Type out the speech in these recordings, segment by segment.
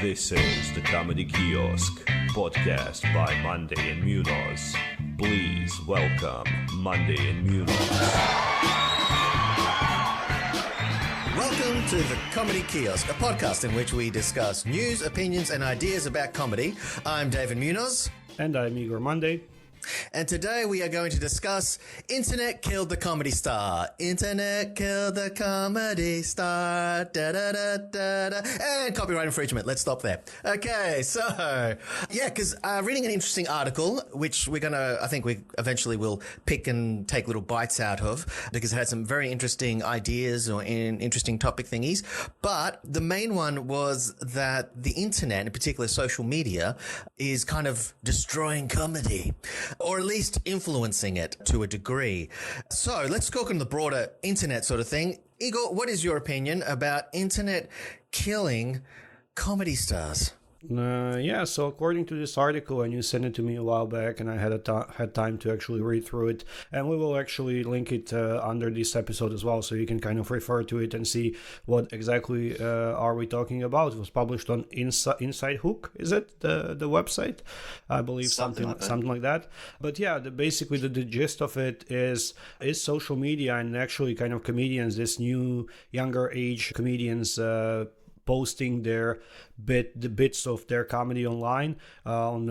This is the Comedy Kiosk, podcast by Monday and Munoz. Please welcome Monday and Munoz. Welcome to the Comedy Kiosk, a podcast in which we discuss news, opinions, and ideas about comedy. I'm David Munoz. And I'm Igor Monday. And today we are going to discuss Internet Killed the Comedy Star. Internet killed the comedy star. Da, da, da, da, da. And copyright infringement. Let's stop there. Okay, so, yeah, because reading an interesting article, which I think we eventually will pick and take little bites out of, because it had some very interesting ideas or interesting topic thingies. But the main one was that the internet, in particular social media, is kind of destroying comedy, or at least influencing it to a degree. So let's go on the broader internet sort of thing. Igor, what is your opinion about internet killing comedy stars? So according to this article, and you sent it to me a while back, and I had had time to actually read through it, and we will actually link it under this episode as well, so you can kind of refer to it and see what exactly are we talking about. It was published on Inside Hook, is it the website? I believe something like that. But yeah, basically the gist of it is social media and actually kind of comedians, this new younger age comedians posting the bits of their comedy online on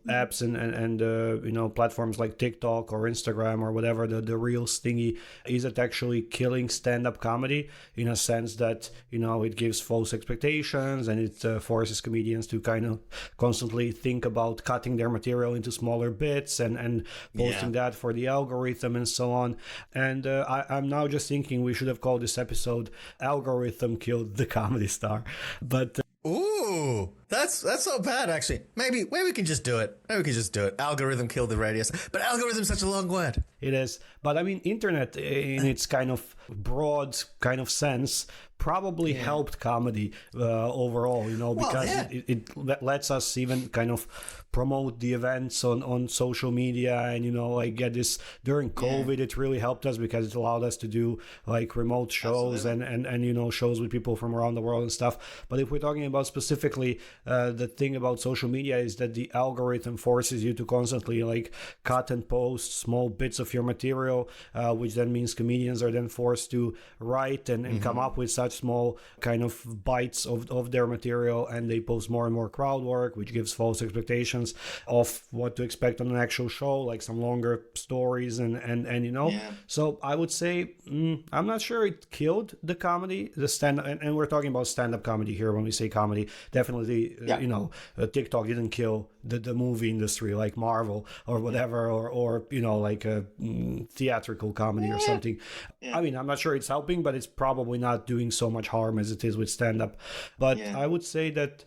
apps and platforms like TikTok or Instagram or whatever, the Reels thingy. Is it actually killing stand-up comedy in a sense that, it gives false expectations and it forces comedians to kind of constantly think about cutting their material into smaller bits and posting that for the algorithm and so on. And I'm now just thinking we should have called this episode "Algorithm Killed the Comedy Star." But ooh, that's not bad, actually. Maybe we can just do it. Algorithm killed the radio star. But algorithm's such a long word. It is. But I mean, internet in its kind of broad kind of sense probably helped comedy overall, because it lets us even kind of promote the events on social media. And, get this during COVID, it really helped us because it allowed us to do like remote shows and shows with people from around the world and stuff. But if we're talking about specifically the thing about social media is that the algorithm forces you to constantly like cut and post small bits of your material, which then means comedians are then forced to write and come up with such small kind of bites of their material, and they post more and more crowd work, which gives false expectations of what to expect on an actual show, like some longer stories and So I would say I'm not sure it killed the comedy, the stand, and we're talking about stand-up comedy here when we say comedy. Definitely, TikTok didn't kill the movie industry like Marvel or whatever, or like a theatrical comedy or something. I mean, I'm not sure it's helping, but it's probably not doing so much harm as it is with stand-up. But I would say that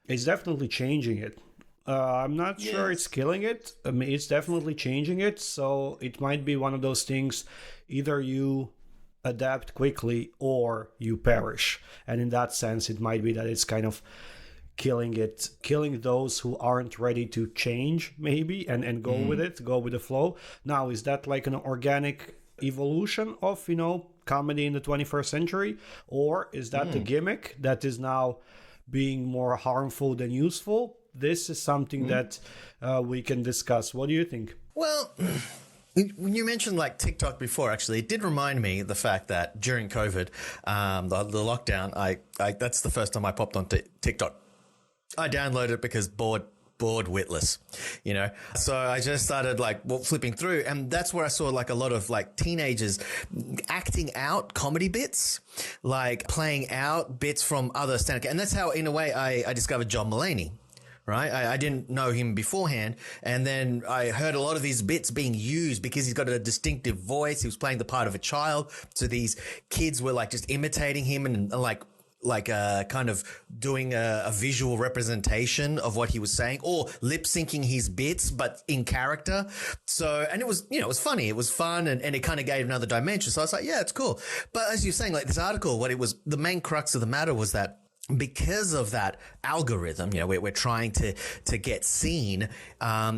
it's definitely changing it. I'm not sure it's killing it. I mean, it's definitely changing it. So it might be one of those things, either you adapt quickly or you perish. And in that sense, it might be that it's kind of killing those who aren't ready to change, maybe, and go with it, go with the flow. Now, is that like an organic evolution of, comedy in the 21st century? Or is that the gimmick that is now being more harmful than useful? This is something that we can discuss. What do you think? Well, when you mentioned like TikTok before, actually, it did remind me the fact that during COVID, the lockdown, I that's the first time I popped on TikTok. I downloaded it because bored witless, So I just started flipping through, and that's where I saw like a lot of like teenagers acting out comedy bits, like playing out bits from other stand-up. And that's how, in a way, I discovered John Mulaney. Right. I didn't know him beforehand. And then I heard a lot of these bits being used because he's got a distinctive voice. He was playing the part of a child. So these kids were like just imitating him and kind of doing a visual representation of what he was saying, or lip syncing his bits, but in character. So, and it was, it was funny. It was fun, and it kind of gave another dimension. So I was like, yeah, it's cool. But as you're saying, like this article, the main crux of the matter was that because of that algorithm, we're trying to get seen,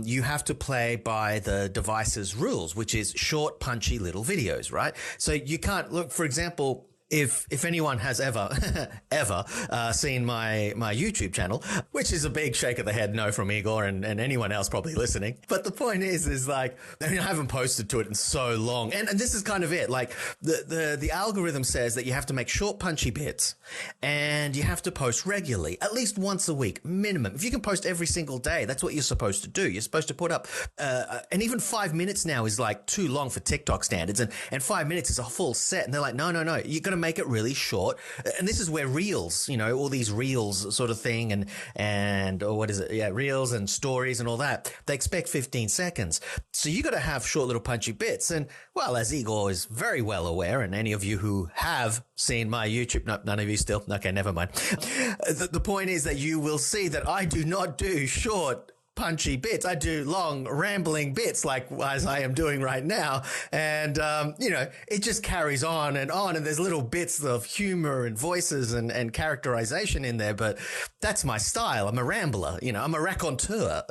you have to play by the device's rules, which is short, punchy little videos, right? So you can't look, for example, if anyone has ever seen my YouTube channel, which is a big shake of the head no from Igor and anyone else probably listening. But the point is like, I mean, I haven't posted to it in so long. And this is kind of it. Like the algorithm says that you have to make short, punchy bits and you have to post regularly, at least once a week minimum. If you can post every single day, that's what you're supposed to do. You're supposed to put up, and even 5 minutes now is like too long for TikTok standards. And 5 minutes is a full set. And they're like, no, you're going to make it really short. And this is where reels, all these reels sort of thing and or what is it? Yeah, reels and stories and all that. They expect 15 seconds. So you got to have short little punchy bits. And well, as Igor is very well aware, and any of you who have seen my YouTube, no, none of you still. Okay, never mind. The point is that you will see that I do not do short, punchy bits. I do long, rambling bits like as I am doing right now. And, it just carries on. And there's little bits of humor and voices and characterization in there. But that's my style. I'm a rambler. I'm a raconteur,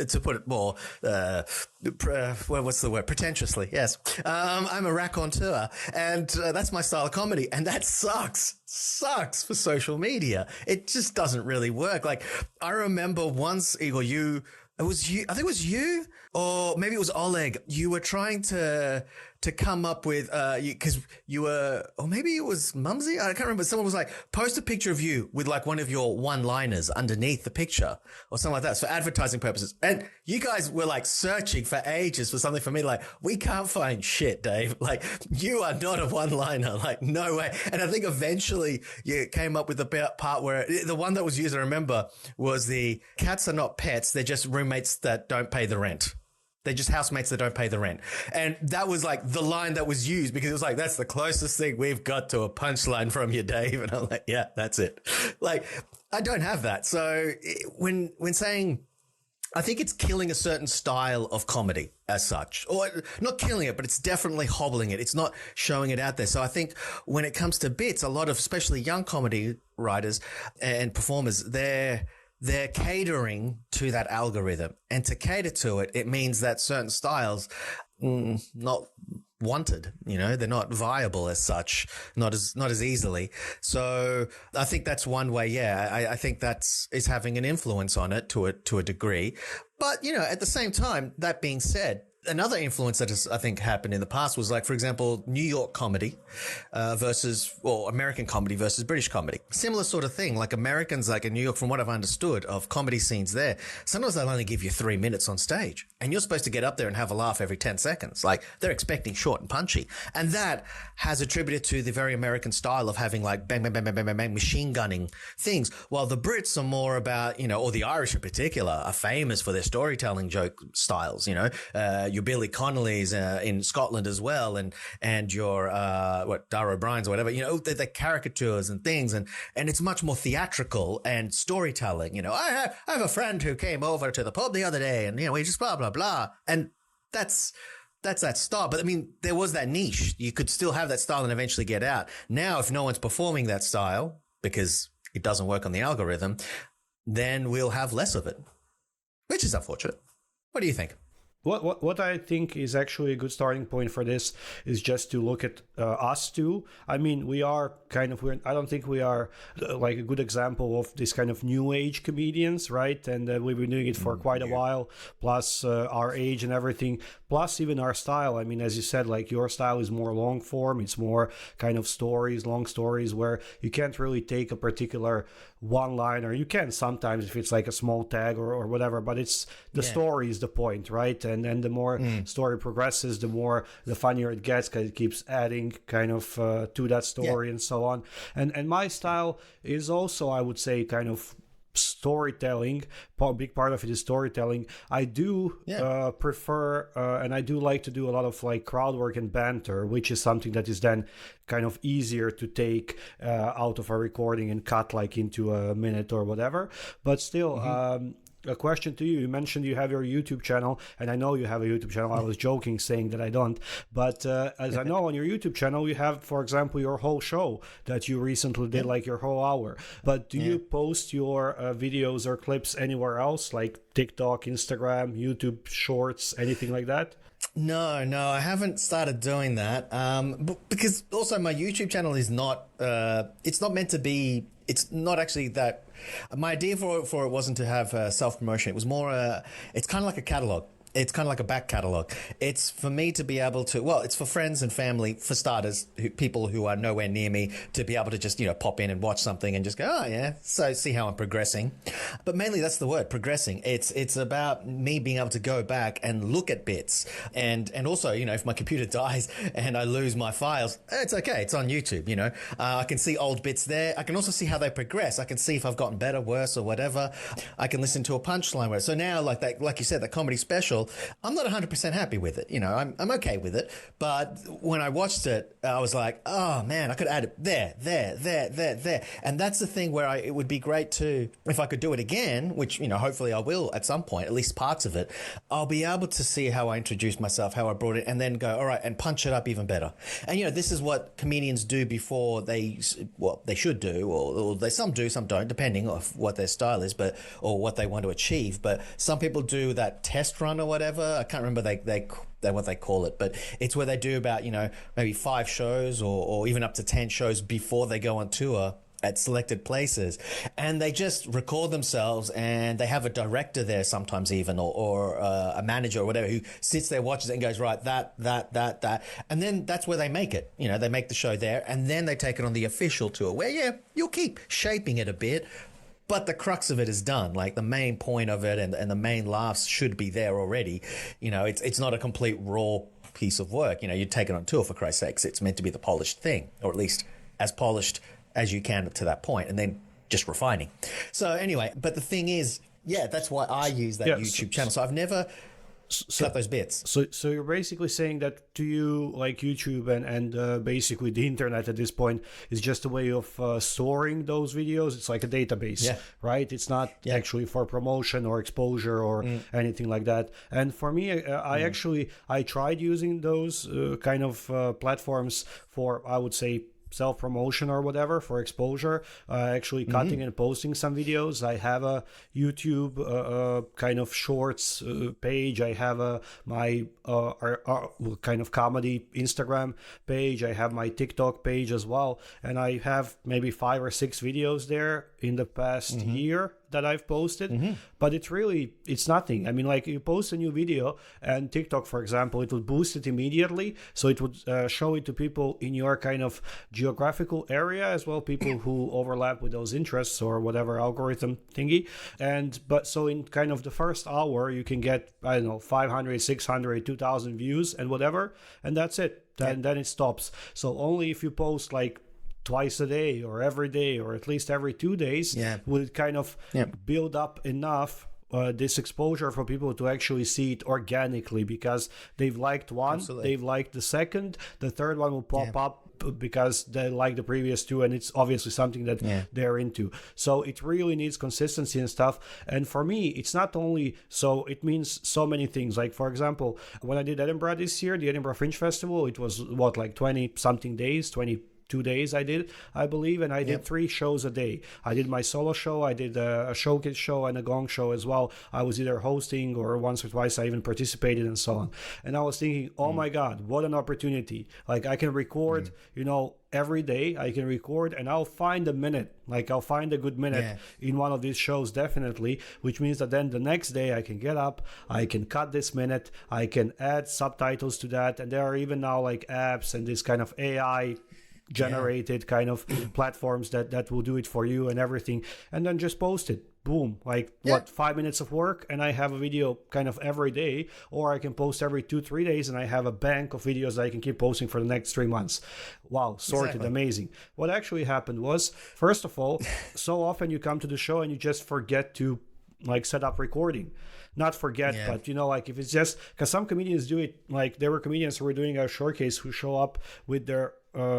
to put it more, what's the word? Pretentiously. Yes. I'm a raconteur. And that's my style of comedy. And that sucks for social media. It just doesn't really work. Like, I remember once, Igor, I think it was you, or maybe it was Oleg. You were trying to come up with, because you were, or maybe it was Mumsy. I can't remember. Someone was like, post a picture of you with like one of your one-liners underneath the picture or something like that. So for advertising purposes. And you guys were like searching for ages for something for me. Like, we can't find shit, Dave. Like, you are not a one-liner. Like, no way. And I think eventually you came up with the part where the one that was used, I remember, was the cats are not pets. They're just roommates that don't pay the rent. They're just housemates that don't pay the rent. And that was like the line that was used because it was like, that's the closest thing we've got to a punchline from you, Dave. And I'm like, yeah, that's it. Like, I don't have that. So when saying, I think it's killing a certain style of comedy as such, or not killing it, but it's definitely hobbling it. It's not showing it out there. So I think when it comes to bits, a lot of, especially young comedy writers and performers, they're catering to that algorithm, and to cater to it, it means that certain styles not wanted, they're not viable as such, not as easily. So I think that's one way. Yeah, I think is having an influence on it to a degree. But, at the same time, that being said, another influence that has, I think, happened in the past was like, for example, New York comedy American comedy versus British comedy. Similar sort of thing. Like Americans, like in New York, from what I've understood of comedy scenes there, sometimes they'll only give you 3 minutes on stage and you're supposed to get up there and have a laugh every 10 seconds. Like they're expecting short and punchy. And that has attributed to the very American style of having like bang, bang, bang, bang, bang, bang, bang, machine gunning things. While the Brits are more about, or the Irish in particular are famous for their storytelling joke styles, your Billy Connolly's in Scotland as well, and your Dara O'Brien's or whatever, the caricatures and things, and it's much more theatrical and storytelling. I have a friend who came over to the pub the other day, and we just blah blah blah, and that's that style. But I mean, there was that niche. You could still have that style and eventually get out. Now, if no one's performing that style because it doesn't work on the algorithm, then we'll have less of it, which is unfortunate. What do you think? What I think is actually a good starting point for this is just to look at us two. I mean, we are I don't think we are like a good example of this kind of new age comedians, right? And we've been doing it for quite a while, plus our age and everything, plus even our style. I mean, as you said, like your style is more long form. It's more kind of long stories where you can't really take a particular one liner. You can sometimes if it's like a small tag or whatever, but it's the story is the point, right? And the more story progresses, the funnier it gets because it keeps adding kind of to that story and so on. And my style is also, I would say, kind of storytelling. A big part of it is storytelling. I do prefer and I do like to do a lot of like crowd work and banter, which is something that is then kind of easier to take out of a recording and cut like into a minute or whatever. But still, a question to you. You mentioned you have your YouTube channel, and I know you have a YouTube channel. I was joking saying that I don't. But as I know, on your YouTube channel, you have, for example, your whole show that you recently did, like your whole hour. But do you post your videos or clips anywhere else, like TikTok, Instagram, YouTube Shorts, anything like that? No, I haven't started doing that. Because also my YouTube channel is not. It's not meant to be. It's not actually that. My idea for it wasn't to have self promotion. It was more. It's kind of like a catalog. It's kind of like a back catalog. It's for me to be able to, well, it's for friends and family, for starters, people who are nowhere near me, to be able to just, pop in and watch something and just go, oh, yeah, so see how I'm progressing. But mainly that's the word, progressing. It's about me being able to go back and look at bits. And also, if my computer dies and I lose my files, it's okay. It's on YouTube, I can see old bits there. I can also see how they progress. I can see if I've gotten better, worse, or whatever. I can listen to a punchline. So now, like you said, that comedy special, I'm not 100% happy with it. I'm okay with it. But when I watched it, I was like, oh man, I could add it there. And that's the thing where it would be great to, if I could do it again, which, hopefully I will at some point, at least parts of it, I'll be able to see how I introduced myself, how I brought it, and then go, all right, and punch it up even better. And, this is what comedians do before they should do, or some do, some don't, depending on what their style is, or what they want to achieve. But some people do that test run or whatever. I can't remember what they call it, but it's where they do about, maybe 5 shows or even up to 10 shows before they go on tour at selected places, and they just record themselves, and they have a director there sometimes even, or a manager or whatever, who sits there, watches it and goes, right, that, and then that's where they make it. They make the show there, and then they take it on the official tour where, yeah, you'll keep shaping it a bit, but the crux of it is done. Like the main point of it and the main laughs should be there already. It's not a complete raw piece of work. You take it on tour, for Christ's sakes. It's meant to be the polished thing, or at least as polished as you can to that point, and then just refining. So anyway, but the thing is, yeah, that's why I use that YouTube channel. So I've never cut those bits. So you're basically saying that to you, like YouTube and basically the internet at this point is just a way of storing those videos. It's like a database, right? It's not actually for promotion or exposure or anything like that. And for me, I tried using those kind of platforms for, I would say, self-promotion or whatever, for exposure, actually cutting and posting some videos. I have a YouTube kind of shorts page. I have my kind of comedy Instagram page. I have my TikTok page as well, and I have maybe 5 or 6 videos there in the past year that I've posted, but it's nothing. I mean, like, you post a new video and TikTok, for example, it would boost it immediately. So it would show it to people in your kind of geographical area as well, people who overlap with those interests or whatever algorithm thingy. But so in kind of the first hour, you can get, 500, 600, 2000 views and whatever, and that's it. Then it stops. So only if you post like twice a day or every day or at least every 2 days will it kind of build up enough this exposure for people to actually see it organically, because they've liked one, they've liked the second, the third one will pop up because they like the previous 2, and it's obviously something that they're into. So it really needs consistency and stuff. And for me, it's not only, so it means so many things. Like, for example, when I did Edinburgh this year, the Edinburgh Fringe Festival, it was like 20 something days, 22 days I did, I believe, and I did 3 shows a day. I did my solo show, I did a showcase show and a gong show as well. I was either hosting or once or twice I even participated and so on. And I was thinking, oh my God, what an opportunity. Like, I can record, every day I can record, and I'll find a minute, I'll find a good minute in one of these shows, definitely, which means that then the next day I can get up, I can cut this minute, I can add subtitles to that, and there are even now like apps and this kind of AI generated kind of platforms that will do it for you and everything, and then just post it. Boom, 5 minutes of work and I have a video kind of every day, or I can post every 2-3 days and I have a bank of videos that I can keep posting for the next 3 months. Wow, sorted. Exactly. Amazing. What actually happened was, first of all, so often you come to the show and you just forget to set up recording. Not forget, but if it's just because some comedians do it, there were comedians who were doing a showcase who show up with their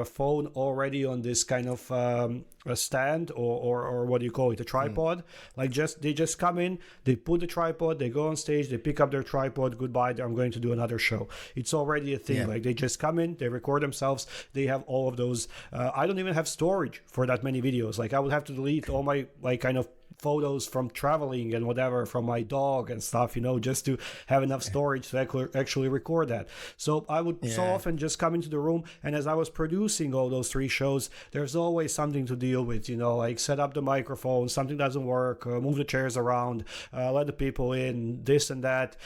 phone already on this kind of a stand or what do you call it, a tripod. They just come in, they put the tripod, they go on stage, they pick up their tripod, goodbye, I'm going to do another show. It's already a thing. They just come in, they record themselves, they have all of those. I don't even have storage for that many videos. I would have to delete all my kind of photos from traveling and whatever from my dog and stuff, just to have enough storage to actually record that. So I would so often just come into the room, and as I was producing all those 3 shows, there's always something to deal with, like set up the microphone, something doesn't work, move the chairs around, let the people in, this and that,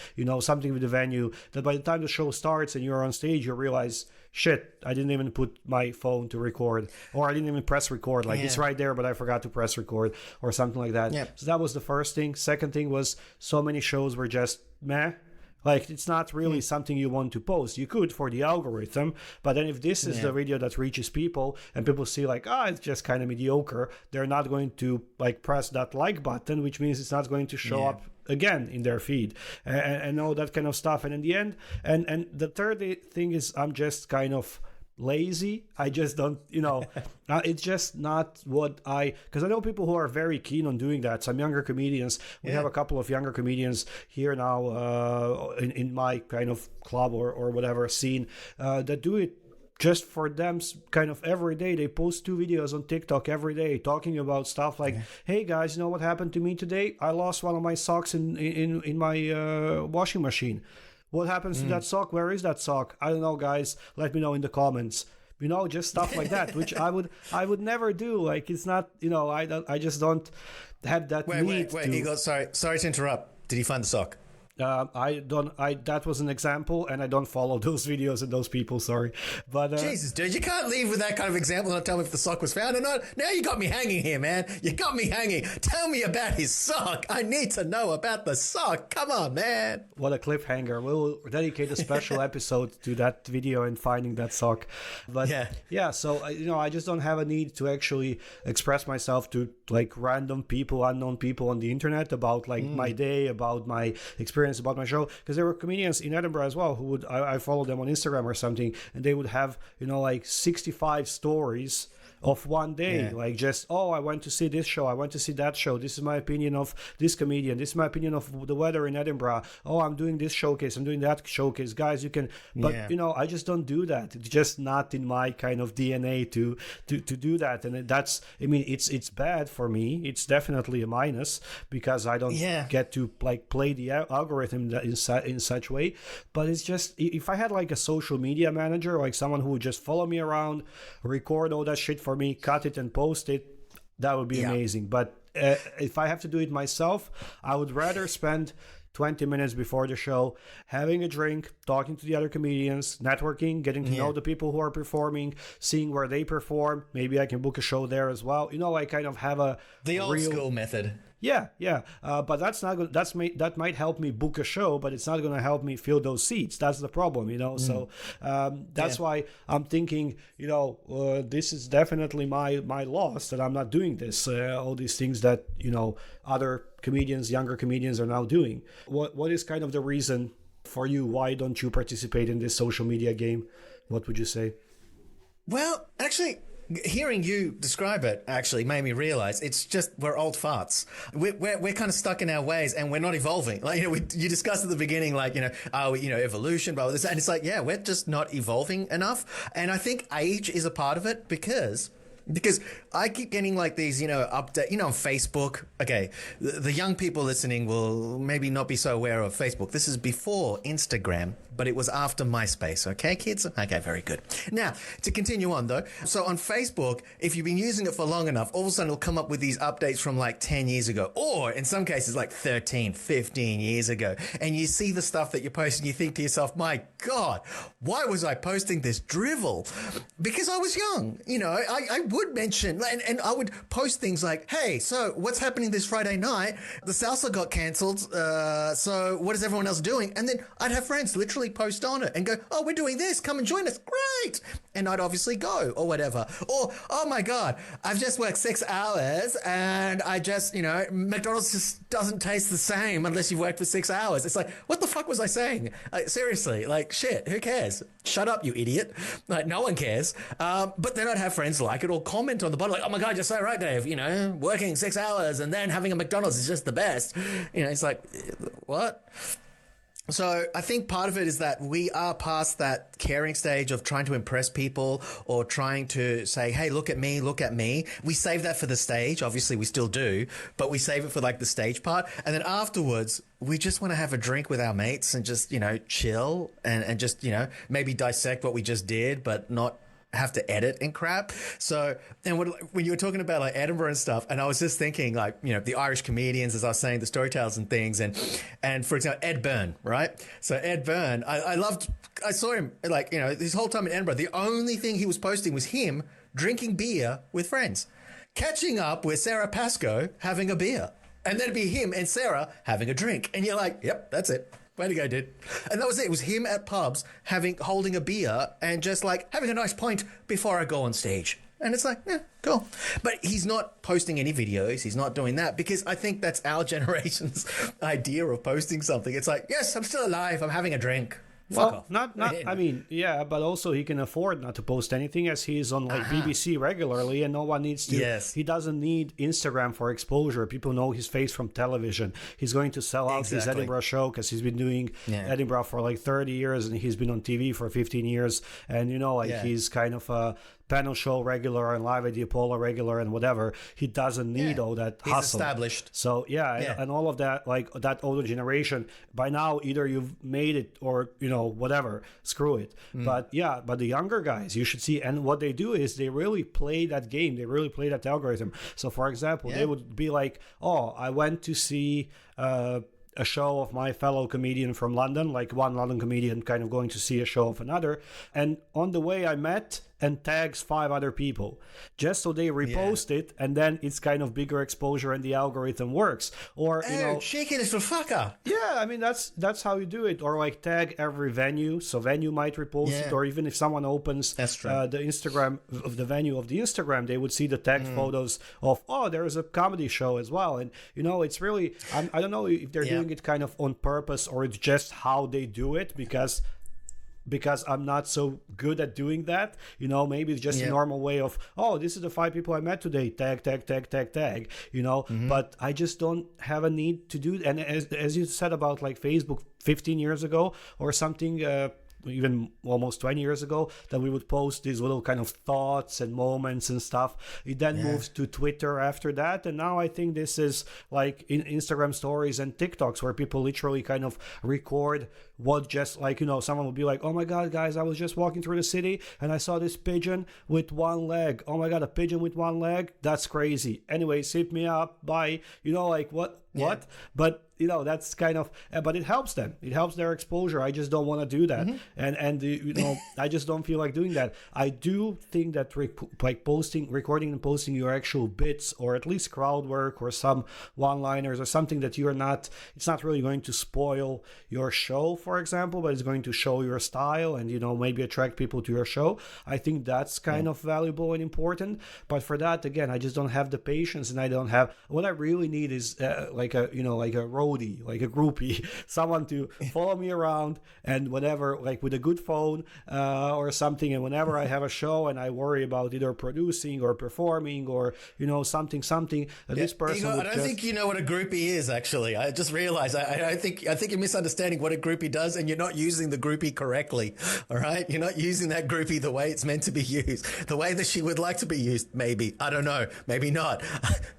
something with the venue, that by the time the show starts and you're on stage, you realize, shit, I didn't even put my phone to record, or I didn't even press record. Like it's right there, but I forgot to press record or something like that. Yeah. So that was the first thing. Second thing was so many shows were just meh. Like, it's not really something you want to post. You could for the algorithm, but then if this is the video that reaches people and people see like, it's just kind of mediocre, they're not going to like press that like button, which means it's not going to show up again in their feed and all that kind of stuff. And in the end, and the third thing is I'm just kind of lazy. I just don't, it's just not what because I know people who are very keen on doing that. Some younger comedians, we have a couple of younger comedians here now in my kind of club or whatever scene that do it just for them kind of every day. They post 2 videos on TikTok every day talking about stuff like, hey guys, you know what happened to me today? I lost one of my socks in my washing machine. What happens to that sock? Where is that sock? I don't know, guys. Let me know in the comments. Just stuff like that, which I would never do. Like, it's not, I just don't have that need. Wait, Igor, sorry to interrupt. Did you find the sock? That was an example, and I don't follow those videos and those people, sorry. But Jesus, dude, you can't leave with that kind of example and not tell me if the sock was found or not. Now you got me hanging here, man. You got me hanging. Tell me about his sock. I need to know about the sock. Come on, man. What a cliffhanger. We'll dedicate a special episode to that video and finding that sock. But so, I just don't have a need to actually express myself to like random people, unknown people on the internet about like my day, about my experience, about my show, because there were comedians in Edinburgh as well who would I followed them on Instagram or something, and they would have like 65 stories of one day, like just, I went to see this show, I went to see that show, this is my opinion of this comedian, this is my opinion of the weather in Edinburgh, I'm doing this showcase, I'm doing that showcase, guys, you can, but I just don't do that. It's just not in my kind of DNA to do that. And that's, it's bad for me. It's definitely a minus because I don't get to like play the algorithm in such way. But it's just, if I had like a social media manager, like someone who would just follow me around, record all that shit for me, cut it and post it, that would be amazing. But if I have to do it myself, I would rather spend 20 minutes before the show having a drink, talking to the other comedians, networking, getting to know the people who are performing, seeing where they perform. Maybe I can book a show there as well. I kind of have the old school method. But that's not good. That might help me book a show, but it's not going to help me fill those seats. That's the problem, So that's why I'm thinking, this is definitely my loss that I'm not doing this. All these things that other comedians, younger comedians, are now doing. What is kind of the reason for you? Why don't you participate in this social media game? What would you say? Well, actually, hearing you describe it actually made me realize it's just we're old farts. We're kind of stuck in our ways and we're not evolving. Like, you discussed at the beginning, like, evolution, blah, blah, this, and it's like, we're just not evolving enough. And I think age is a part of it because I keep getting like these, update, on Facebook. Okay, the young people listening will maybe not be so aware of Facebook. This is before Instagram, but it was after MySpace. Okay, kids? Okay, very good. Now, to continue on though. So on Facebook, if you've been using it for long enough, all of a sudden it'll come up with these updates from like 10 years ago, or in some cases like 13, 15 years ago. And you see the stuff that you're posting, you think to yourself, my God, why was I posting this drivel? Because I was young. I would mention, and I would post things like, hey, so what's happening this Friday night? The salsa got cancelled, so what is everyone else doing? And then I'd have friends literally post on it and go, oh, we're doing this, come and join us, great. And I'd obviously go or whatever. Or, oh my God, I've just worked 6 hours and I just, McDonald's just doesn't taste the same unless you've worked for 6 hours. It's like, what the fuck was I saying? Seriously, like, shit, who cares? Shut up, you idiot. Like, no one cares. But then I'd have friends like it or comment on the bottom like, oh my God, you're so right, Dave. Working 6 hours and then having a McDonald's is just the best. It's like, what? So I think part of it is that we are past that caring stage of trying to impress people or trying to say, hey, look at me, look at me. We save that for the stage. Obviously, we still do, but we save it for like the stage part. And then afterwards, we just want to have a drink with our mates and just, chill and just, maybe dissect what we just did, but not have to edit and crap. So, and when you were talking about like Edinburgh and stuff, and I was just thinking like, the Irish comedians, as I was saying, the storytellers and things, and for example, Ed Byrne, right? So Ed Byrne, I saw him like, his whole time in Edinburgh, the only thing he was posting was him drinking beer with friends, catching up with Sarah Pascoe having a beer, and then it'd be him and Sarah having a drink. And you're like, yep, that's it. Way to go, dude. And that was it. It was him at pubs holding a beer and just like having a nice pint before I go on stage. And it's like, yeah, cool. But he's not posting any videos. He's not doing that because I think that's our generation's idea of posting something. It's like, yes, I'm still alive. I'm having a drink. Well, not. I mean, yeah, but also he can afford not to post anything as he's on like BBC regularly, and no one needs to. Yes. He doesn't need Instagram for exposure. People know his face from television. He's going to sell out his Edinburgh show because he's been doing Edinburgh for like 30 years, and he's been on TV for 15 years, and he's kind of a panel show regular and Live at the Apollo regular and whatever. He doesn't need all that hustle. He's established. So and all of that, like that older generation, by now either you've made it or whatever, screw it. But the younger guys, you should see, and what they do is they really play that game. They really play that algorithm. So for example, they would be like, oh, I went to see a show of my fellow comedian from London, like one London comedian kind of going to see a show of another. And on the way I met and tags 5 other people just so they repost it, and then it's kind of bigger exposure and the algorithm works. Or cheeky little fucker. Yeah, I mean that's how you do it. Or like tag every venue, so venue might repost it. Or even if someone opens the Instagram of the venue of the Instagram, they would see the tagged photos of, oh, there's a comedy show as well. And it's really, I don't know if they're doing it kind of on purpose or it's just how they do it, because I'm not so good at doing that. Maybe it's just a normal way of, oh, this is the 5 people I met today, tag, but I just don't have a need to do. And as you said about like Facebook 15 years ago or something, even almost 20 years ago, that we would post these little kind of thoughts and moments and stuff. It then moves to Twitter after that. And now I think this is like in Instagram stories and TikToks where people literally kind of record what just like, someone will be like, oh my God, guys, I was just walking through the city and I saw this pigeon with one leg. Oh my God, a pigeon with one leg? That's crazy. Anyway, hit me up. Bye. Like what? But that's kind of, but it helps them. It helps their exposure. I just don't want to do that. And I just don't feel like doing that. I do think that recording and posting your actual bits, or at least crowd work or some one-liners or something that it's not really going to spoil your show, for example, but it's going to show your style and, maybe attract people to your show. I think that's kind of valuable and important. But for that, again, I just don't have the patience, and I don't have, what I really need is like a roadie, like a groupie, someone to follow me around and whatever, like with a good phone or something. And whenever I have a show and I worry about either producing or performing or, something, this person I don't think you know what a groupie is, actually. I just realized, I think you're misunderstanding what a groupie does, and you're not using the groupie correctly, all right? You're not using that groupie the way it's meant to be used, the way that she would like to be used, maybe. I don't know, maybe not.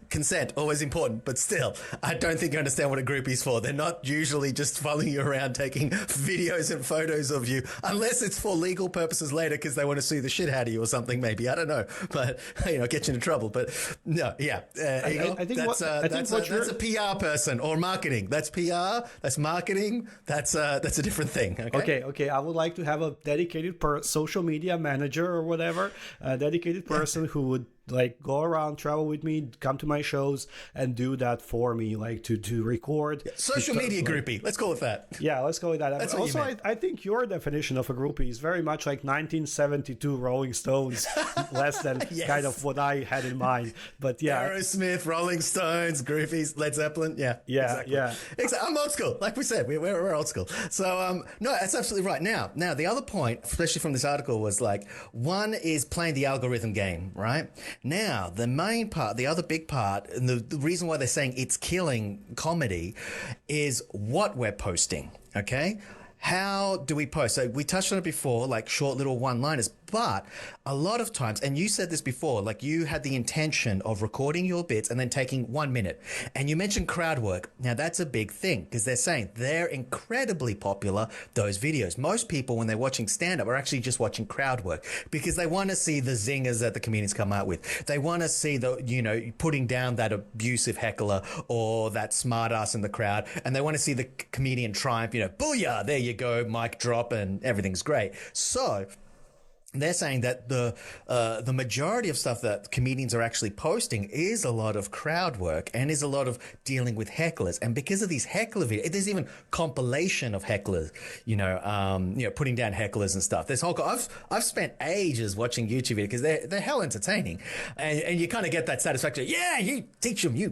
Consent, always important, but still, I don't think you understand what a groupie's for. They're not usually just following you around taking videos and photos of you, unless it's for legal purposes later because they want to see the shit out of you or something, maybe. I don't know, but, get you into trouble. But no, I think that's a PR person or marketing. That's PR, that's marketing, that's a different thing. Okay. I would like to have a dedicated social media manager or whatever, a dedicated person who would like go around, travel with me, come to my shows and do that for me, like to record. Social media groupie. Let's go with that. Yeah, let's go with that. That's also, I think your definition of a groupie is very much like 1972 Rolling Stones, less than kind of what I had in mind. But yeah. Aerosmith, Rolling Stones, groupies, Led Zeppelin. Yeah. Exactly. I'm old school. Like we said, we're old school. So, no, that's absolutely right. Now, the other point, especially from this article, was like, one is playing the algorithm game, right? Now, the main part, the other big part, and the reason why they're saying it's killing comedy is what we're posting, okay? How do we post? So we touched on it before, like short little one-liners, but a lot of times, and you said this before, like you had the intention of recording your bits and then taking 1 minute. And you mentioned crowd work. Now that's a big thing because they're saying they're incredibly popular, those videos. Most people, when they're watching stand-up, are actually just watching crowd work because they want to see the zingers that the comedians come out with. They want to see the, you know, putting down that abusive heckler or that smart ass in the crowd. And they want to see the comedian triumph, you know, booyah, there you go, mic drop and everything's great. So they're saying that the majority of stuff that comedians are actually posting is a lot of crowd work and is a lot of dealing with hecklers. And because of these heckler videos, there's even compilation of hecklers, putting down hecklers and stuff. This whole I've spent ages watching YouTube videos because they're hell entertaining, and you kind of get that satisfaction. Yeah, you teach them, you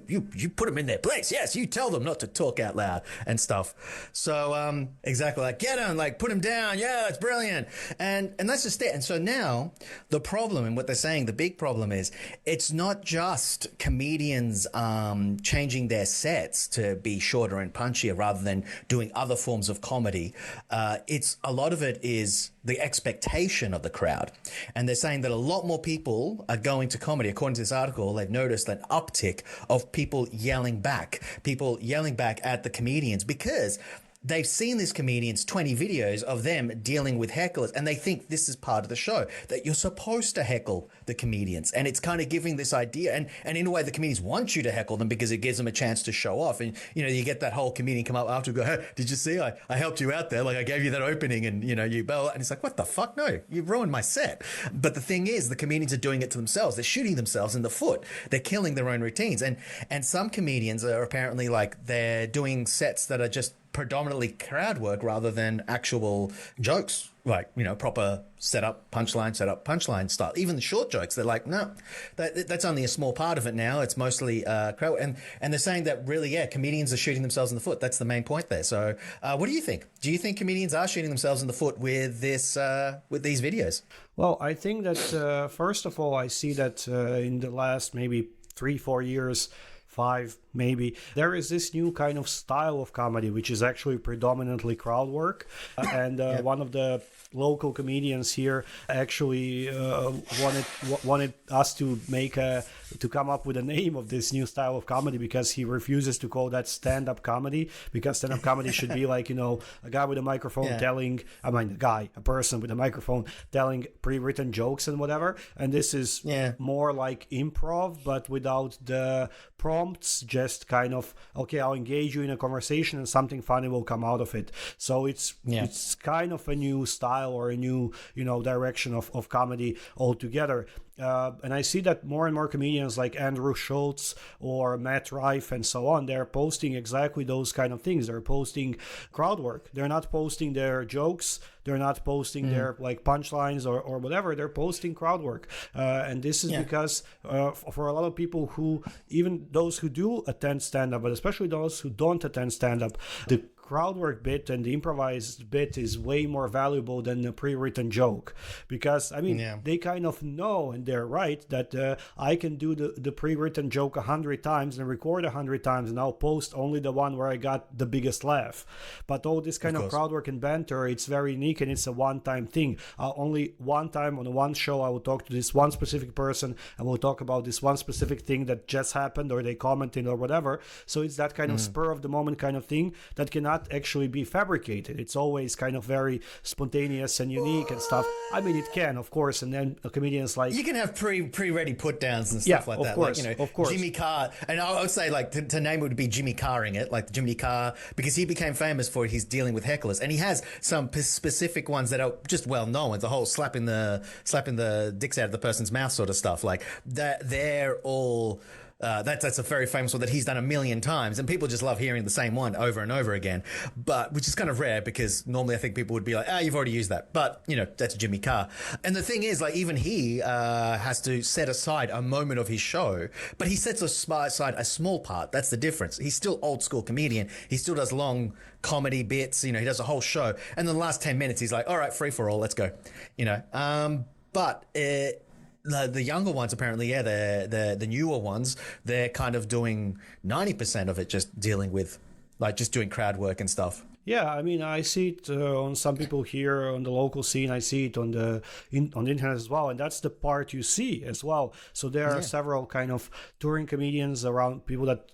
put them in their place. Yes, you tell them not to talk out loud and stuff. So exactly, like get them, like put them down. Yeah, it's brilliant, and that's just it. And so now the problem, and what they're saying, the big problem is it's not just comedians changing their sets to be shorter and punchier rather than doing other forms of comedy. It's a lot of it is the expectation of the crowd. And they're saying that a lot more people are going to comedy. According to this article, they've noticed an uptick of people yelling back at the comedians because they've seen these comedians 20 videos of them dealing with hecklers, and they think this is part of the show, that you're supposed to heckle the comedians. And it's kind of giving this idea, and in a way the comedians want you to heckle them because it gives them a chance to show off. And, you get that whole comedian come up after and go, hey, did you see? I helped you out there. Like I gave you that opening and, you bell. And it's like, what the fuck? No, you've ruined my set. But the thing is, the comedians are doing it to themselves. They're shooting themselves in the foot. They're killing their own routines. And some comedians are apparently like they're doing sets that are just predominantly crowd work rather than actual jokes, like, proper setup, punchline style. Even the short jokes, they're like, no, that's only a small part of it now. It's mostly crowd. And they're saying that really, yeah, comedians are shooting themselves in the foot. That's the main point there. So what do you think? Do you think comedians are shooting themselves in the foot with this, with these videos? Well, I think that, first of all, I see that in the last maybe 3-4 years, 5 maybe, there is this new kind of style of comedy which is actually predominantly crowd work, and one of the local comedians here actually wanted us to come up with a name of this new style of comedy, because he refuses to call that stand-up comedy, because stand-up comedy should be like, a guy with a microphone a person with a microphone telling pre-written jokes and whatever. And this is more like improv, but without the prompts, just kind of, okay, I'll engage you in a conversation and something funny will come out of it. So it's kind of a new style or a new, direction of comedy altogether. And I see that more and more comedians like Andrew Schultz or Matt Rife and so on, they're posting exactly those kind of things. They're posting crowd work. They're not posting their jokes. They're not posting their like punchlines or whatever. They're posting crowd work. And this is because for a lot of people who, even those who do attend stand-up, but especially those who don't attend stand-up, the crowd work bit and the improvised bit is way more valuable than the pre-written joke, because they kind of know, and they're right, that I can do the pre-written joke 100 times and record 100 times, and I'll post only the one where I got the biggest laugh. But all this kind of crowd work and banter, it's very unique and it's a one-time thing. Only one time on one show I will talk to this one specific person and we'll talk about this one specific thing that just happened or they commented or whatever. So it's that kind of spur of the moment kind of thing that cannot actually be fabricated. It's always kind of very spontaneous and unique and stuff. I mean, it can, of course, and then a comedian's like, you can have pre-ready put downs and stuff like that. Course, like, of course. Jimmy Carr, and I would say like to name it would be Jimmy Carring it, like Jimmy Carr, because he became famous for his dealing with hecklers, and he has some specific ones that are just well known. The whole slapping the dicks out of the person's mouth sort of stuff, like that. They're all. That's a very famous one that he's done 1,000,000 times, and people just love hearing the same one over and over again. But which is kind of rare, because normally I think people would be like, you've already used that. But that's Jimmy Carr. And the thing is, like, even he has to set aside a moment of his show, but he sets aside a small part. That's the difference. He's still old school comedian. He still does long comedy bits. He does a whole show, and in the last 10 minutes, he's like, all right, free for all, let's go. But the younger ones, apparently, yeah, the newer ones, they're kind of doing 90% of it, just dealing with, like, just doing crowd work and stuff. Yeah, I mean, I see it on some people here on the local scene. I see it on the internet as well, and that's the part you see as well. So there are several kind of touring comedians around, people that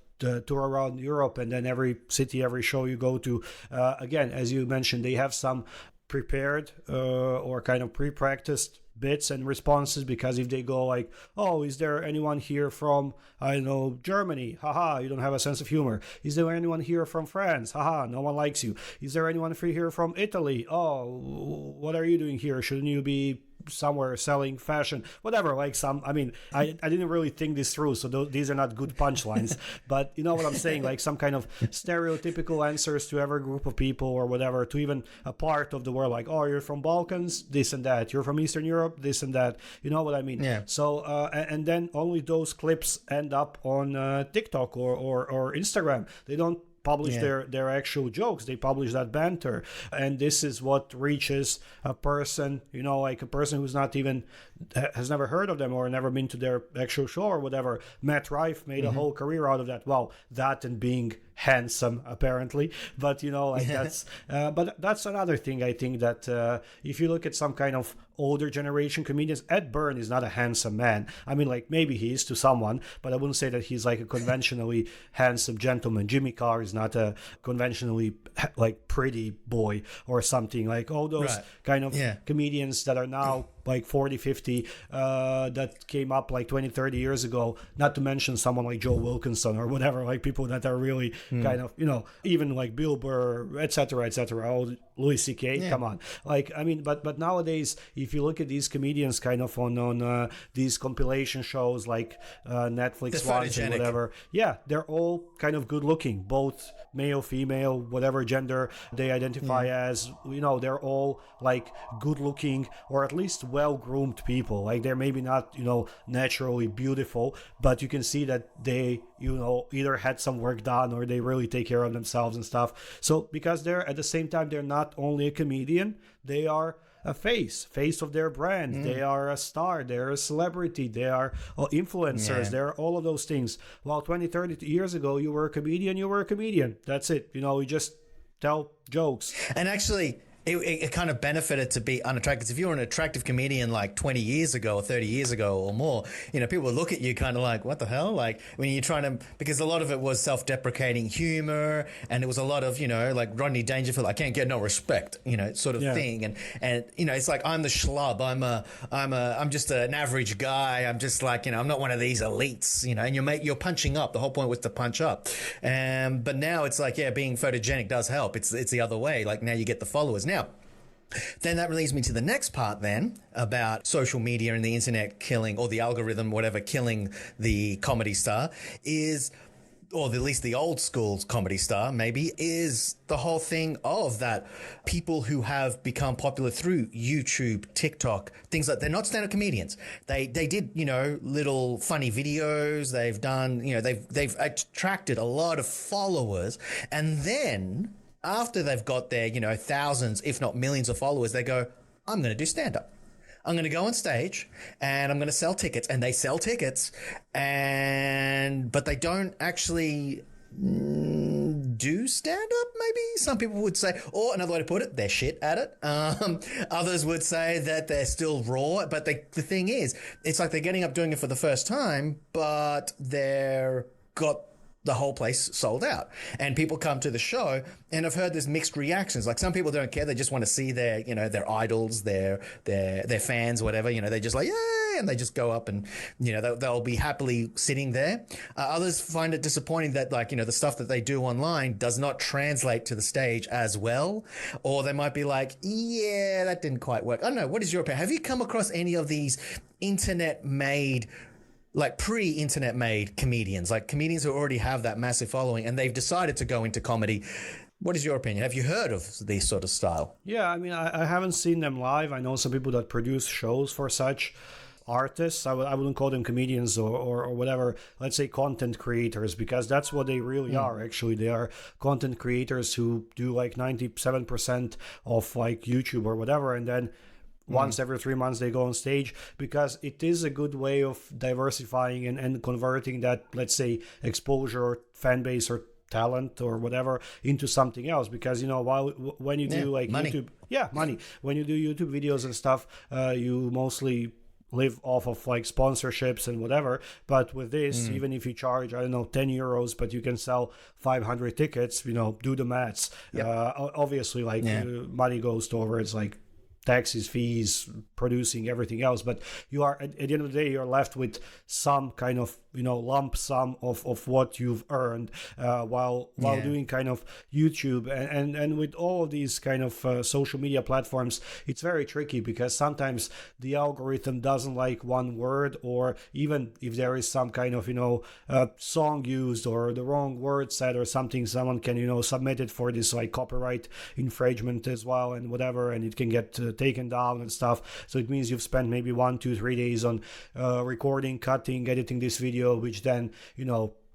tour around Europe, and then every city, every show you go to, again, as you mentioned, they have some prepared or kind of pre-practiced bits and responses, because if they go like, oh, is there anyone here from, I don't know, Germany? Haha, you don't have a sense of humor. Is there anyone here from France? Haha, no one likes you. Is there anyone here from Italy? Oh, what are you doing here? Shouldn't you be somewhere selling fashion, whatever, like some, I mean, I didn't really think this through, so these are not good punchlines, but you know what I'm saying, like some kind of stereotypical answers to every group of people or whatever, to even a part of the world, like, oh, you're from Balkans, this and that, you're from Eastern Europe, this and that, you know what I mean? Yeah. So and then only those clips end up on TikTok or Instagram. They don't publish their actual jokes. They publish that banter, and this is what reaches a person, you know, like a person who's not even has never heard of them or never been to their actual show or whatever. Matt Rife made a whole career out of that. Well, that and being handsome, apparently, but you know, like that's but that's another thing. I think that if you look at some kind of older generation comedians, Ed Byrne is not a handsome man. I mean, like, maybe he is to someone, but I wouldn't say that he's like a conventionally handsome gentleman. Jimmy Carr is not a conventionally like pretty boy or something. Like all those kind of comedians that are now like 40, 50, that came up like 20, 30 years ago, not to mention someone like Joe Wilkinson or whatever, like people that are really kind of, you know, even like Bill Burr, etc., oh, Louis C.K., come on. Like, I mean, but nowadays, if you look at these comedians kind of on these compilation shows like Netflix ones and whatever, they're all kind of good looking, both male, female, whatever gender they identify as, you know, they're all like good looking, or at least well-groomed people. Like, they're maybe not, you know, naturally beautiful, but you can see that they, you know, either had some work done or they really take care of themselves and stuff. So because they're at the same time, they're not only a comedian, they are a face of their brand. They are a star, they're a celebrity, they are influencers, they're all of those things. While 20, 30 years ago, you were a comedian. That's it. You know, you just tell jokes. And actually, it kind of benefited to be unattractive. If you were an attractive comedian like 20 years ago or 30 years ago or more, you know, people would look at you kind of like, what the hell? Like, when you're trying to, because a lot of it was self-deprecating humor, and it was a lot of, you know, like Rodney Dangerfield, I can't get no respect, you know, sort of thing. And, you know, it's like, I'm the schlub. I'm just an average guy. I'm just like, you know, I'm not one of these elites, you know, and you're punching up. The whole point was to punch up. But now it's like, being photogenic does help. It's the other way. Like, now you get the followers. Now, then that leads me to the next part then about social media and the internet killing, or the algorithm, whatever, killing the comedy star is, or at least the old school comedy star maybe, is the whole thing of that people who have become popular through YouTube, TikTok, things like, they're not stand-up comedians. They did, you know, little funny videos. They've done, you know, they've attracted a lot of followers, and then after they've got their, you know, thousands, if not millions of followers, they go, I'm going to do stand-up. I'm going to go on stage and I'm going to sell tickets. And they sell tickets, but they don't actually do stand-up, maybe some people would say. Or another way to put it, they're shit at it. Others would say that they're still raw. But the thing is, it's like they're getting up doing it for the first time, but they're got the whole place sold out, and people come to the show, and I've heard there's mixed reactions. Like, some people don't care. They just want to see their, you know, their idols, their fans, whatever, you know, they just like, yay, and they just go up and, you know, they'll be happily sitting there. Others find it disappointing that, like, you know, the stuff that they do online does not translate to the stage as well. Or they might be like, yeah, that didn't quite work. I don't know. What is your opinion? Have you come across any of these internet-made, like pre-internet made comedians, like comedians who already have that massive following and they've decided to go into comedy? What is your opinion? Have you heard of this sort of style? Yeah, I mean, I haven't seen them live. I know some people that produce shows for such artists. I wouldn't call them comedians or whatever. Let's say content creators, because that's what they really are. Actually, they are content creators who do like 97% of like YouTube or whatever, and then once every 3 months they go on stage, because it is a good way of diversifying and converting that, let's say, exposure or fan base or talent or whatever into something else. Because when you do like money. YouTube, money. When you do YouTube videos and stuff, you mostly live off of like sponsorships and whatever. But with this, even if you charge, I don't know, 10 euros, but you can sell 500 tickets, do the maths. Obviously, like money goes towards like taxes, fees, producing everything else, but you are at the end of the day, you're left with some kind of lump sum of what you've earned while doing kind of YouTube and with all of these kind of social media platforms. It's very tricky because sometimes the algorithm doesn't like one word, or even if there is some kind of song used or the wrong word said or something, someone can submit it for this like copyright infringement as well and whatever, and it can get taken down and stuff. So it means you've spent maybe 1, 2, 3 days on recording, cutting, editing this video, which then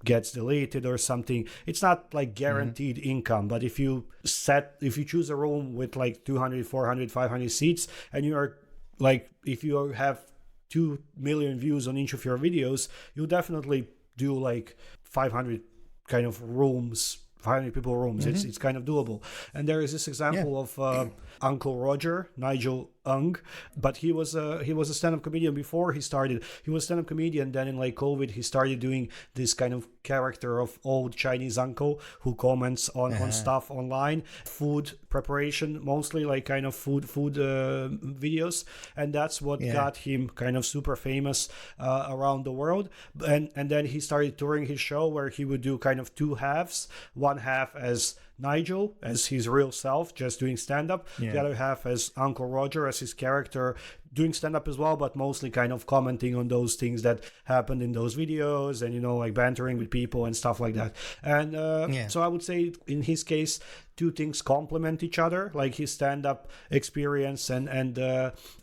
gets deleted or something. It's not like guaranteed income, but if you choose a room with like 200, 400, 500 seats, and you are like, if you have 2 million views on each of your videos, you'll definitely do like 500 kind of rooms, 500 people rooms. It's kind of doable. And there is this example of Uncle Roger, Nigel Ung, but he was a stand-up comedian before he started. He was a stand-up comedian, then in like COVID he started doing this kind of character of old Chinese uncle who comments on stuff online, food preparation, mostly like kind of food videos, and that's what got him kind of super famous around the world. And then he started touring his show, where he would do kind of 2 halves, one half as Nigel as his real self, just doing stand-up, the other half as Uncle Roger as his character, doing stand-up as well, but mostly kind of commenting on those things that happened in those videos and like bantering with people and stuff like that. And so I would say in his case 2 things complement each other, like his stand-up experience and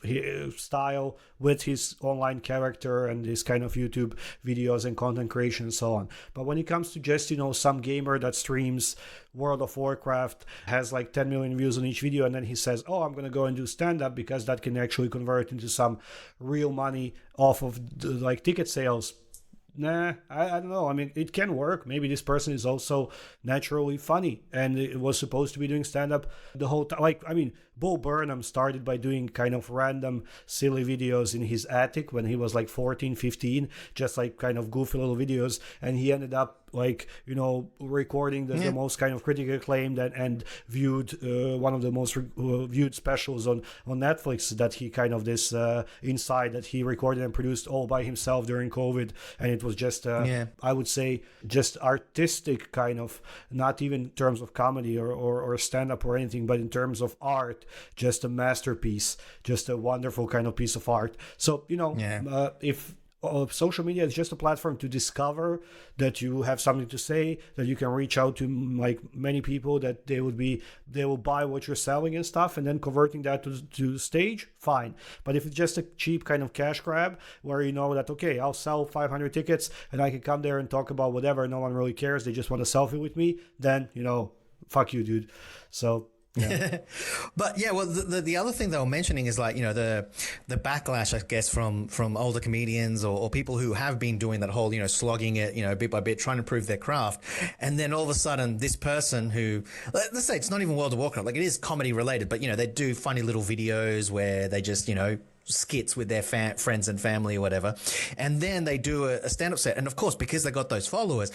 his style with his online character and his kind of YouTube videos and content creation and so on. But when it comes to just some gamer that streams World of Warcraft, has like 10 million views on each video, and then he says, oh, I'm going to go and do stand-up because that can actually convert into some real money off of the, like ticket sales. Nah, I don't know. I mean, it can work. Maybe this person is also naturally funny and it was supposed to be doing stand-up the whole time. Like, I mean, Bo Burnham started by doing kind of random silly videos in his attic when he was like 14, 15, just like kind of goofy little videos. And he ended up like, recording the most kind of critically acclaimed and viewed, one of the most viewed specials on Netflix that he kind of this Inside that he recorded and produced all by himself during COVID. And it was just, I would say, just artistic kind of, not even in terms of comedy or stand-up or anything, but in terms of art, just a masterpiece, just a wonderful kind of piece of art. So, if social media is just a platform to discover that you have something to say, that you can reach out to like many people, that they will buy what you're selling and stuff, and then converting that to stage, fine. But if it's just a cheap kind of cash grab where that, okay, I'll sell 500 tickets and I can come there and talk about whatever, no one really cares, they just want a selfie with me, then fuck you, dude. So But well, the other thing they were mentioning is like, the backlash, I guess, from older comedians or people who have been doing that whole, slogging it, bit by bit, trying to prove their craft. And then all of a sudden this person who, let's say it's not even World of Warcraft, like it is comedy related, but, they do funny little videos where they just, skits with their friends and family or whatever, and then they do a stand-up set, and of course because they got those followers,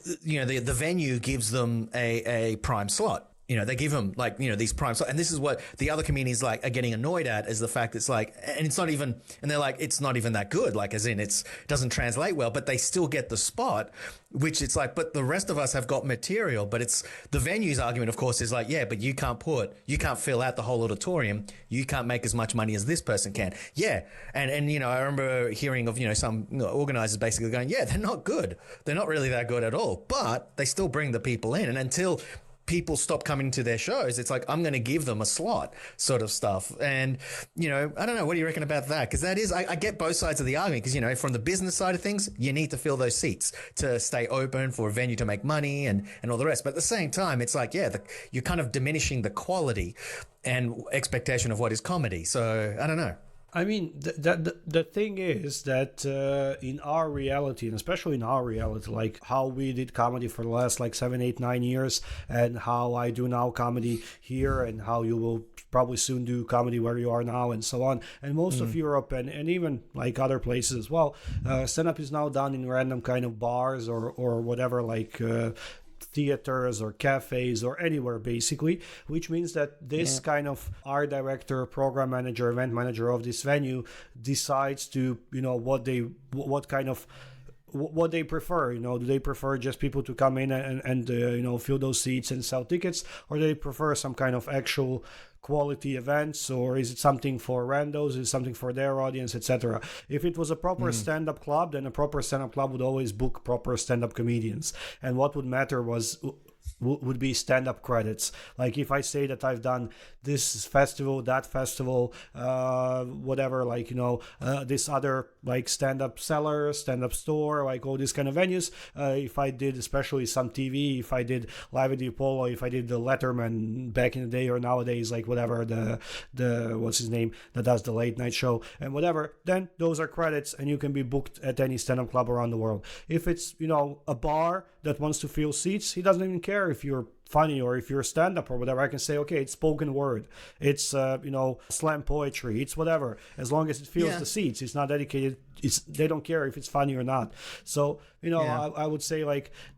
the venue gives them a prime slot. They give them like, these prime slots. And this is what the other comedians like are getting annoyed at, is the fact it's like, and it's not even, and they're like, it's not even that good. Like, as in it doesn't translate well, but they still get the spot, which it's like, but the rest of us have got material. But it's the venue's argument, of course, is like, yeah, but you can't fill out the whole auditorium. You can't make as much money as this person can. Yeah. And I remember hearing of, some organizers basically going, yeah, they're not good. They're not really that good at all, but they still bring the people in. And until people stop coming to their shows, it's like, I'm going to give them a slot sort of stuff. And, I don't know. What do you reckon about that? Because that is, I get both sides of the argument because, from the business side of things, you need to fill those seats to stay open for a venue to make money and all the rest. But at the same time, it's like, you're kind of diminishing the quality and expectation of what is comedy. So I don't know. I mean, the thing is that in our reality, and especially in our reality, like how we did comedy for the last 7, 8, 9 years, and how I do now comedy here, and how you will probably soon do comedy where you are now, and so on. And most of Europe and even other places as well, stand-up is now done in random kind of bars or whatever, theaters or cafes or anywhere basically, which means that this kind of art director, program manager, event manager of this venue decides to what they prefer. Do they prefer just people to come in and fill those seats and sell tickets, or do they prefer some kind of actual quality events, or is it something for randos, is it something for their audience, etc. If it was a proper stand-up club, then a proper stand-up club would always book proper stand-up comedians, and what would matter would be stand-up credits. Like if I say that I've done this festival, that festival, whatever, this other stand-up cellar, stand-up store, all these kind of venues, if I did especially some TV, if I did Live at the Apollo, if I did the Letterman back in the day, or nowadays whatever, the what's his name that does the late night show and whatever, then those are credits and you can be booked at any stand-up club around the world. If it's a bar that wants to fill seats, he doesn't even care if you're funny or if you're stand-up or whatever. I can say, okay, it's spoken word, it's slam poetry, it's whatever, as long as it fills the seats. It's not dedicated, they don't care if it's funny or not. So I would say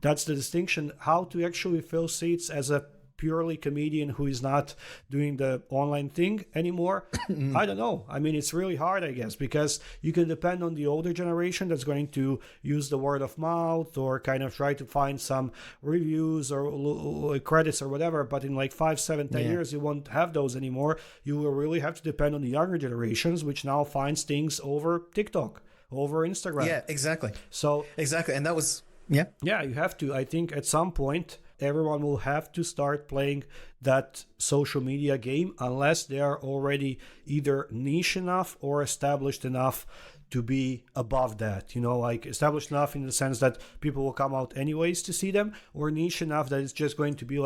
that's the distinction, how to actually fill seats as a purely comedian who is not doing the online thing anymore. I don't know. I mean, it's really hard, I guess, because you can depend on the older generation that's going to use the word of mouth or kind of try to find some reviews or credits or whatever. But in 5, 7, 10 years, you won't have those anymore. You will really have to depend on the younger generations, which now finds things over TikTok, over Instagram. Yeah, exactly. So exactly. And that was, yeah, you have to, I think at some point, everyone will have to start playing that social media game, unless they are already either niche enough or established enough to be above that, established enough in the sense that people will come out anyways to see them, or niche enough that it's just going to be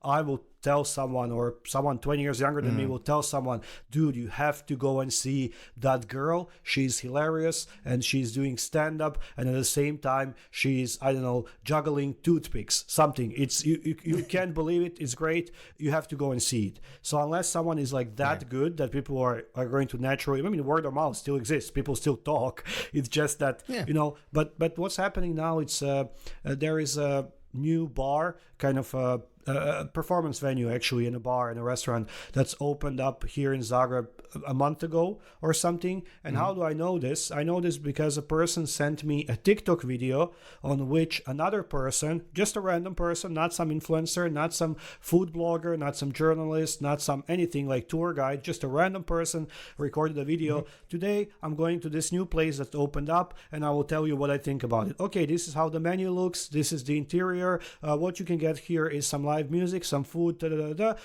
I will tell someone, or someone 20 years younger than me will tell someone, dude, you have to go and see that girl. She's hilarious and she's doing stand-up, and at the same time she's, I don't know, juggling toothpicks, something. It's you can't believe it. It's great. You have to go and see it. So unless someone is that good that people are going to naturally, I mean, word of mouth still exists. People still talk. It's just that, but what's happening now, it's there is a new bar, kind of a performance venue, actually, in a bar, in a restaurant that's opened up here in Zagreb a month ago or something. And how do I know this? I know this because a person sent me a TikTok video on which another person, just a random person, not some influencer, not some food blogger, not some journalist, not some anything like tour guide, just a random person recorded a video. Today I'm going to this new place that opened up and I will tell you what I think about it. Okay, this is how the menu looks, this is the interior, what you can get here is some live music, some food,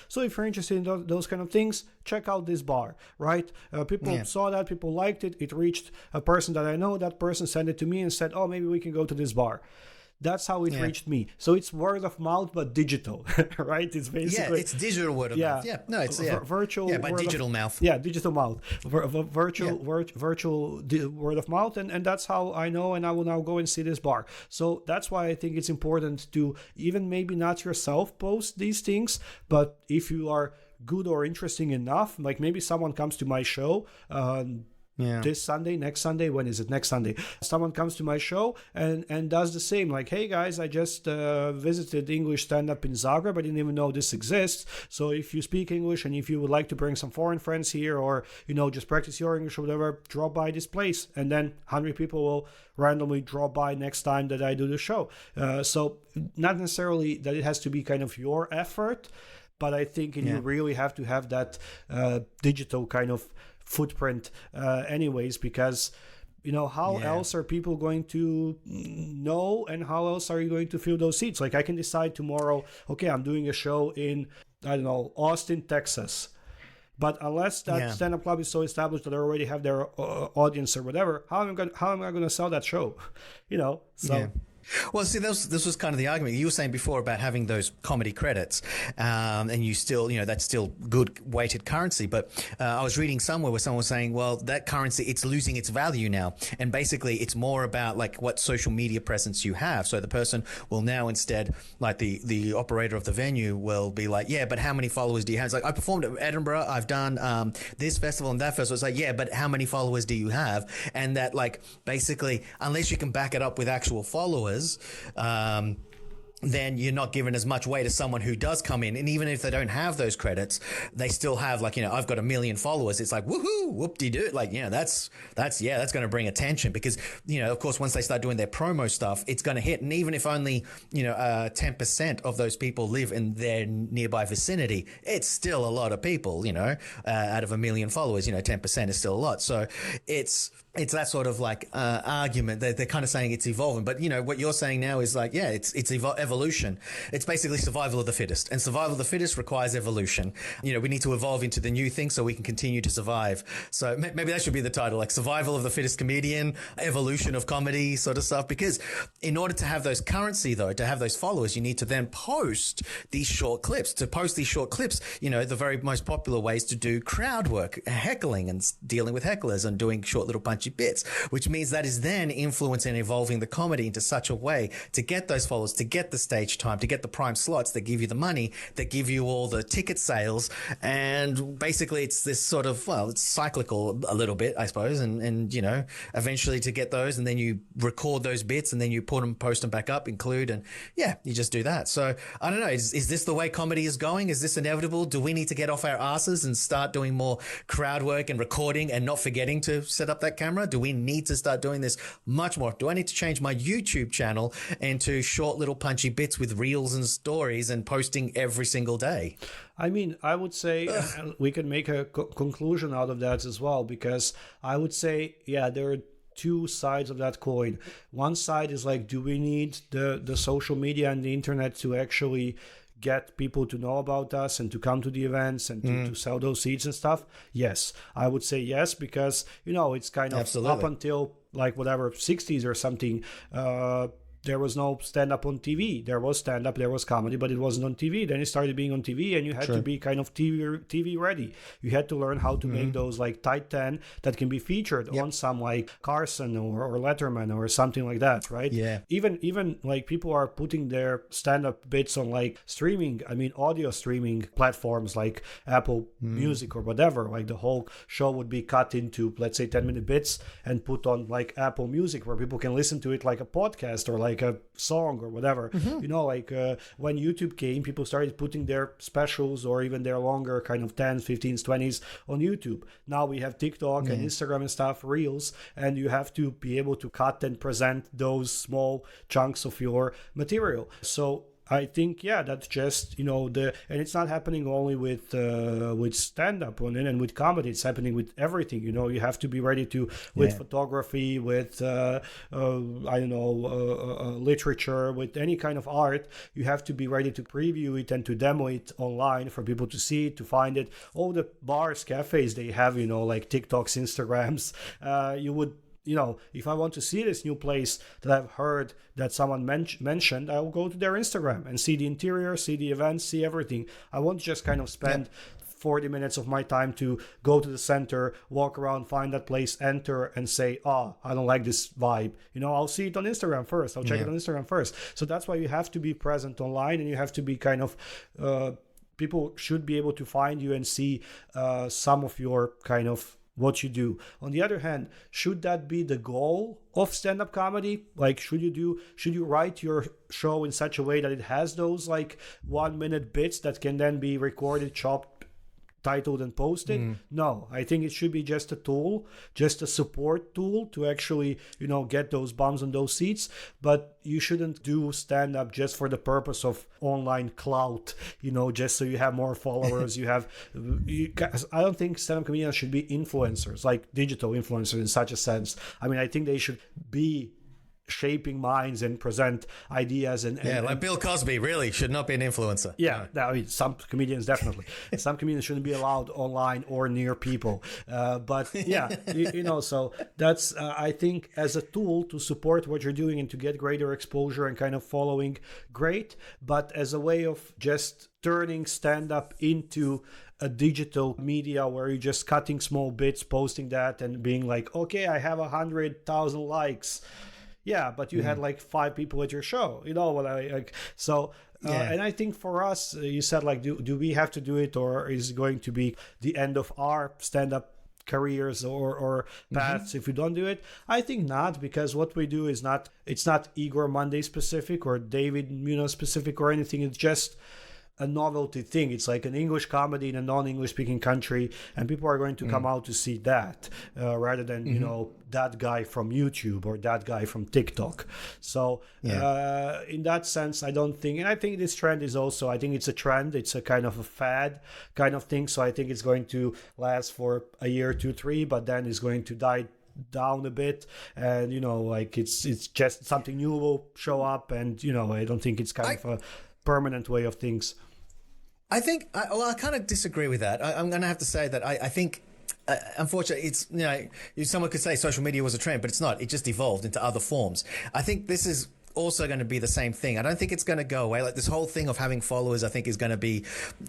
so if you're interested in those kind of things, check out this bar, right? People saw that, people liked it, it reached a person that I know, that person sent it to me and said, oh, maybe we can go to this bar. That's how it reached me. So it's word of mouth, but digital, right? It's basically... Yeah, it's digital word of mouth. Yeah, no, it's virtual... Yeah, by digital mouth. Yeah, digital mouth. Virtual word of mouth. And that's how I know, and I will now go and see this bar. So that's why I think it's important to even maybe not yourself post these things, but if you are good or interesting enough, like maybe someone comes to my show... this Sunday, next Sunday, when is it? Next Sunday. Someone comes to my show and does the same. Like, hey guys, I just visited English stand-up in Zagreb. I didn't even know this exists. So if you speak English and if you would like to bring some foreign friends here, or, just practice your English or whatever, drop by this place. And then 100 people will randomly drop by next time that I do the show. So not necessarily that it has to be kind of your effort, but I think you really have to have that digital kind of footprint anyways, because how else are people going to know, and how else are you going to fill those seats? Like, I can decide tomorrow, okay, I'm doing a show in, I don't know, Austin, Texas. But unless that stand-up club is so established that they already have their audience or whatever, how am I going to sell that show? So. Yeah. Well, see, this was kind of the argument you were saying before about having those comedy credits, and you still, that's still good weighted currency. But I was reading somewhere where someone was saying, well, that currency, it's losing its value now. And basically it's more about like what social media presence you have. So the person will now instead, like the operator of the venue will be like, yeah, but how many followers do you have? It's like, I performed at Edinburgh. I've done this festival and that festival. It's like, yeah, but how many followers do you have? And that, like, basically, unless you can back it up with actual followers, then you're not given as much weight as someone who does come in. And even if they don't have those credits, they still have, like, I've got 1 million followers. It's like, woohoo, whoop-de-doo. Like, that's going to bring attention because, of course, once they start doing their promo stuff, it's going to hit. And even if only, 10% of those people live in their nearby vicinity, it's still a lot of people, out of 1 million followers, 10% is still a lot. So it's that sort of like argument that they're kind of saying it's evolving. But, what you're saying now is like, it's evolution. It's basically survival of the fittest. And survival of the fittest requires evolution. We need to evolve into the new thing so we can continue to survive. So maybe that should be the title, like survival of the fittest comedian, evolution of comedy sort of stuff. Because in order to have those currency, though, to have those followers, you need to then post these short clips. To post these short clips, the very most popular ways to do crowd work, heckling and dealing with hecklers and doing short little punchy bits, which means that is then influencing and evolving the comedy into such a way to get those followers, to get the stage time, to get the prime slots that give you the money, that give you all the ticket sales. And basically it's this sort of, it's cyclical a little bit, I suppose. And eventually to get those, and then you record those bits and then you post them back up, include, and you just do that. So I don't know. Is this the way comedy is going? Is this inevitable? Do we need to get off our asses and start doing more crowd work and recording and not forgetting to set up that camera? Do we need to start doing this much more? Do I need to change my YouTube channel into short little punchy bits with reels and stories and posting every single day? I mean, I would say we can make a conclusion out of that as well, because I would say, there are two sides of that coin. One side is like, do we need the social media and the internet to actually get people to know about us and to come to the events and to sell those seats and stuff? Yes, I would say yes, because it's kind of Absolutely. Up until like whatever 60s or something, there was no stand-up on TV. There was stand-up, there was comedy, but it wasn't on TV. Then it started being on TV, and you had to be kind of TV ready. You had to learn how to make those like tight 10 that can be featured on some like Carson or Letterman or something like that, right? Yeah. Even like people are putting their stand-up bits on like streaming, audio streaming platforms like Apple Music or whatever. Like the whole show would be cut into, let's say, 10-minute bits and put on like Apple Music, where people can listen to it like a podcast or like a song or whatever. When YouTube came, people started putting their specials or even their longer kind of 10s, 15s, 20s on YouTube. Now we have TikTok and Instagram and stuff, Reels, and you have to be able to cut and present those small chunks of your material. So I think, that's just, and it's not happening only with stand-up and with comedy. It's happening with everything. You have to be ready to, with photography, with, literature, with any kind of art, you have to be ready to preview it and to demo it online for people to see it, to find it. All the bars, cafes, they have, like TikToks, Instagrams. You would, if I want to see this new place that I've heard that someone mentioned, I will go to their Instagram and see the interior, see the events, see everything. I won't just kind of spend 40 minutes of my time to go to the center, walk around, find that place, enter, and say, I don't like this vibe. I'll see it on Instagram first. I'll check it on Instagram first. So that's why you have to be present online, and you have to be kind of... people should be able to find you and see some of your kind of what you do. On the other hand, should that be the goal of stand-up comedy? Like, should you write your show in such a way that it has those like 1-minute bits that can then be recorded, chopped, titled and posted. No, I think it should be just a tool, just a support tool to actually, get those bums on those seats. But you shouldn't do stand up just for the purpose of online clout, just so you have more followers. I don't think stand up comedians should be influencers, like digital influencers in such a sense. I mean, I think they should be shaping minds and present ideas and like Bill Cosby really should not be an influencer. I mean, some comedians definitely. Some comedians shouldn't be allowed online or near people. But so that's I think as a tool to support what you're doing and to get greater exposure and kind of following, great. But as a way of just turning stand-up into a digital media where you're just cutting small bits, posting that, and being like, okay, I have 100,000 likes. Yeah, but you had like 5 people at your show. What I like. So, and I think for us, you said like, do we have to do it, or is it going to be the end of our stand-up careers or paths if we don't do it? I think not, because what we do is it's not Igor Monday specific or David Munoz specific or anything. It's just a novelty thing. It's like an English comedy in a non-English speaking country, and people are going to come out to see that rather than that guy from YouTube or that guy from TikTok. So in that sense, I don't think, and I think this trend is also, I think it's a trend, it's a kind of a fad kind of thing. So I think it's going to last for a year, 2, 3, but then it's going to die down a bit, and it's just something new will show up, and I don't think it's kind of a permanent way of things. I think, I kind of disagree with that. I'm going to have to say that I think, unfortunately, it's, someone could say social media was a trend, but it's not. It just evolved into other forms. I think this is also going to be the same thing. I don't think it's going to go away. Like this whole thing of having followers, I think is going to be,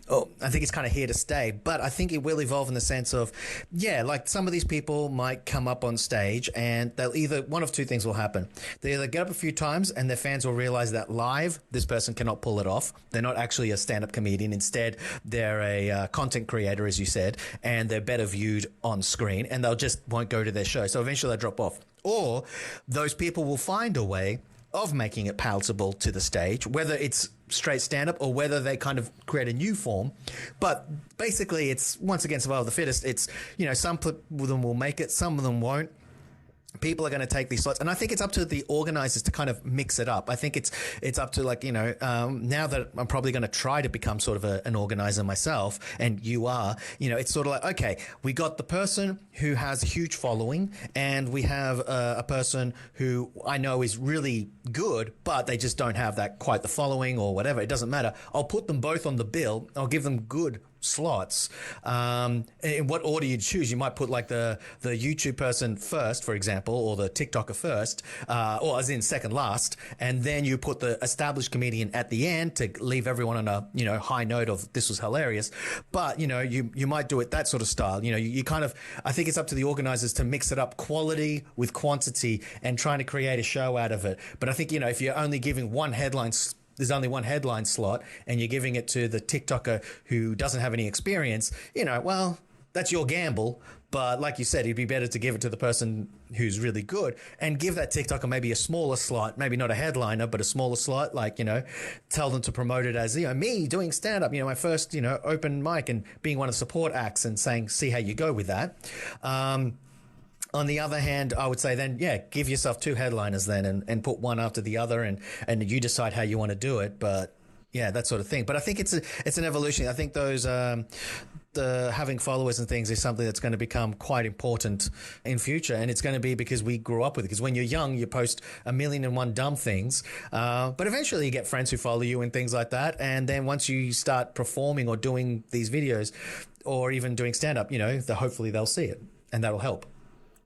I think it's kind of here to stay, but I think it will evolve in the sense of, like some of these people might come up on stage and they'll either, one of two things will happen. They either get up a few times and their fans will realize that live, this person cannot pull it off. They're not actually a stand-up comedian. Instead, they're a content creator, as you said, and they're better viewed on screen, and they'll just won't go to their show. So eventually they drop off. Or those people will find a way of making it palatable to the stage, whether it's straight stand-up or whether they kind of create a new form. But basically, it's, once again, survival of the fittest. It's, some of them will make it, some of them won't. People are going to take these slots, and I think it's up to the organizers to kind of mix it up. I think it's up to, like, now that I'm probably going to try to become sort of an organizer myself, and you are, it's sort of like, okay, we got the person who has a huge following, and we have a person who I know is really good, but they just don't have that quite the following or whatever. It doesn't matter. I'll put them both on the bill. I'll give them good slots. In what order you choose, you might put like the YouTube person first, for example, or the TikToker first, or as in second last, and then you put the established comedian at the end to leave everyone on a high note of this was hilarious. But you might do it that sort of style. You kind of, I think it's up to the organizers to mix it up, quality with quantity, and trying to create a show out of it. But I think if you're only giving there's only one headline slot, and you're giving it to the TikToker who doesn't have any experience, well, that's your gamble. But like you said, it'd be better to give it to the person who's really good and give that TikToker maybe a smaller slot, maybe not a headliner, but a smaller slot, like, tell them to promote it as, me doing stand-up, my first, open mic, and being one of the support acts and saying, see how you go with that. On the other hand, I would say then, give yourself 2 headliners then and put one after the other, and you decide how you want to do it. But that sort of thing. But I think it's an evolution. I think those the having followers and things is something that's going to become quite important in future, and it's going to be because we grew up with it. Because when you're young, you post 1,000,001 dumb things, but eventually you get friends who follow you and things like that. And then once you start performing or doing these videos, or even doing stand-up, hopefully they'll see it, and that'll help.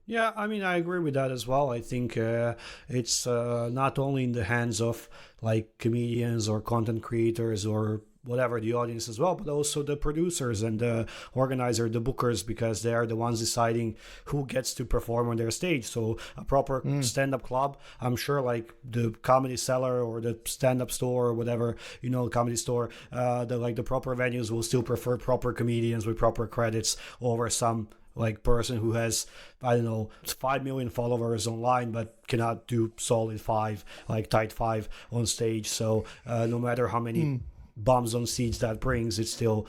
Yeah, I mean, I agree with that as well. I think it's not only in the hands of like comedians or content creators or whatever, the audience as well, but also the producers and the organizer, the bookers, because they are the ones deciding who gets to perform on their stage. So a proper stand-up club, I'm sure, like the Comedy Cellar or the stand-up store or whatever, comedy store, the proper venues will still prefer proper comedians with proper credits over some like person who has, 5 million followers online, but cannot do solid 5, like tight 5 on stage. So no matter how many bums on seats that brings, it's still,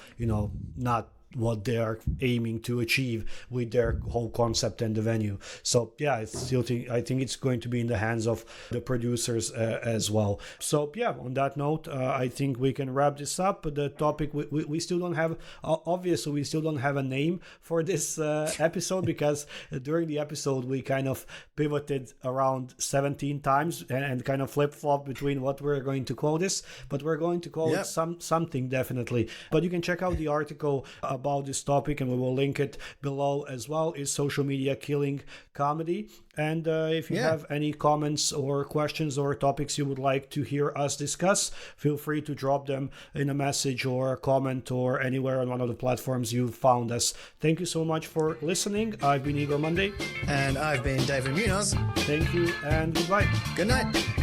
not what they are aiming to achieve with their whole concept and the venue. So yeah, I think it's going to be in the hands of the producers as well. So yeah, on that note, I think we can wrap this up. The topic, we still don't have, obviously we still don't have a name for this episode, because during the episode we kind of pivoted around 17 times and kind of flip-flopped between what we're going to call this, but we're going to call it something definitely. But you can check out the article about this topic, and we will link it below as well. Is social media killing comedy? And if you have any comments or questions or topics you would like to hear us discuss, feel free to drop them in a message or a comment or anywhere on one of the platforms you found us. Thank you so much for listening. I've been Igor Monday. And I've been David Munoz. Thank you and goodbye. Good night.